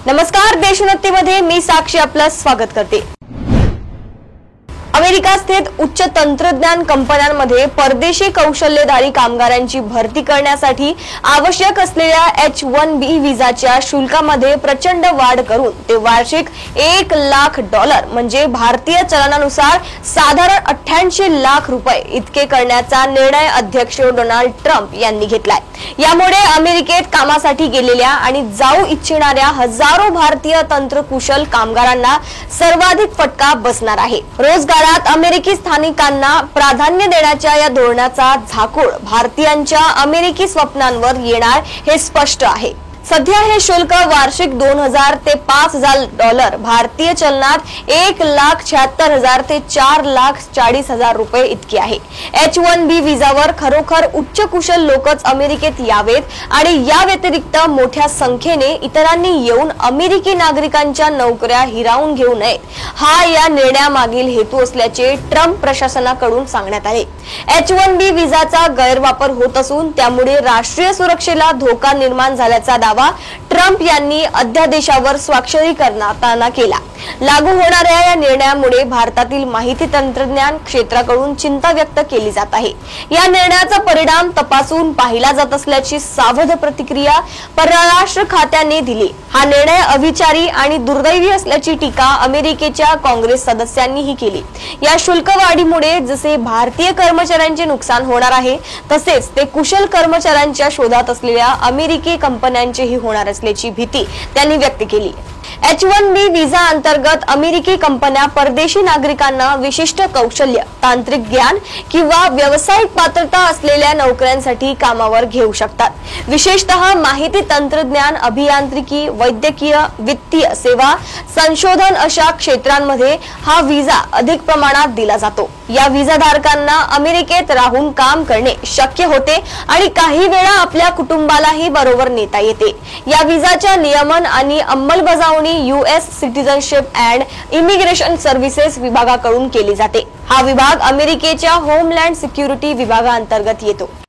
नमस्कार, देशोन्नतीमध्ये मी साक्षी आपलं स्वागत करते। अमेरिका स्थित उच्च तंत्रज्ञान कंपन्यांमध्ये परदेशी कौशल्यधारी कामगारांची भरती करण्यासाठी आवश्यक असलेल्या H-1B व्हिसाच्या शुल्कामध्ये प्रचंड वाढ करून ते वार्षिक $1,00,000 म्हणजे भारतीय चलनानुसार साधारण 88 लाख रुपये इतके करण्याचा निर्णय अध्यक्ष डोनाल्ड ट्रम्प यांनी घेतलाय। यामुळे अमेरिकेत कामासाठी गेलेल्या आणि जाऊ इच्छिणाऱ्या हजारो भारतीय तंत्रकुशल कामगारांना सर्वाधिक फटका बसणार आहे। रोजगारात अमेरिकी स्थानिकांना प्राधान्य देण्याच्या या धोरणाचा झाकोळ भारतीयांच्या अमेरिकी स्वप्नांवर येणार हे स्पष्ट आहे। सध्या हे शुल्क वार्षिक $2,000 ते $5,000 भारतीय चलनात 1,76,000 ते 4,40,000 रुपये इतके आहे। H-1B व्हिसावर खरोखर उच्च कुशल लोकच अमेरिकेत यावेत आणि या व्यतिरिक्त मोठ्या संख्येने इतरांनी येऊन अमेरिकी नागरिकांच्या नोकऱ्या हिरावून घेऊ नयेत हा या निर्णयामागील हेतू असल्याचे ट्रम्प प्रशासनाकडून सांगण्यात आले। H-1B व्हिसाचा गैरवापर होत असून त्यामुळे राष्ट्रीय सुरक्षेला धोका निर्माण झाल्याचा दावा ट्रम्प यांनी अध्यादेशावर स्वाक्षरी करताना केला। लागू होणाऱ्या या निर्णयामुळे भारतातील माहिती तंत्रज्ञान क्षेत्राकडून चिंता व्यक्त केली जात आहे। या निर्णयाचा परिणाम तपासून पाहिला जात असल्याची सावध प्रतिक्रिया परराष्ट्र खात्याने दिली। हा निर्णय अविचारी आणि दुर्दैवी असल्याची टीका अमेरिकेच्या काँग्रेस सदस्यांनीही केली। या शुल्कवाढीमुळे जसे भारतीय कर्मचाऱ्यांचे नुकसान होणार आहे तसेच ते कुशल कर्मचाऱ्यांच्या शोधात असलेल्या अमेरिकी कंपन्यांचेही होणार असल्याची भीती त्यांनी व्यक्त केली। H-1B व्हिसा अंतर्गत अमेरिकी कंपन्या परदेशी नागरिकांना विशिष्ट कौशल्य, तांत्रिक ज्ञान किंवा व्यावसायिक पात्रता असलेल्या नोकऱ्यांसाठी कामावर घेऊ शकतात। विशेषतः माहिती तंत्रज्ञान, अभियांत्रिकी, वैद्यकीय, वित्तीय सेवा, संशोधन अशा क्षेत्रांमध्ये हा व्हिसा अधिक प्रमाणात दिला जातो। या व्हिसाधारकांना अमेरिकेत राहून काम करणे शक्य होते आणि काही वेळा आपल्या कुटुंबालाही बरोबर नेता येते। या व्हिसाच्या नियमन आणि अंमलबजावणी US citizenship and immigration services विभागाकडून केली जाते। हा विभाग अमेरिकेच्या होमलँड सिक्युरिटी विभागाअंतर्गत येतो।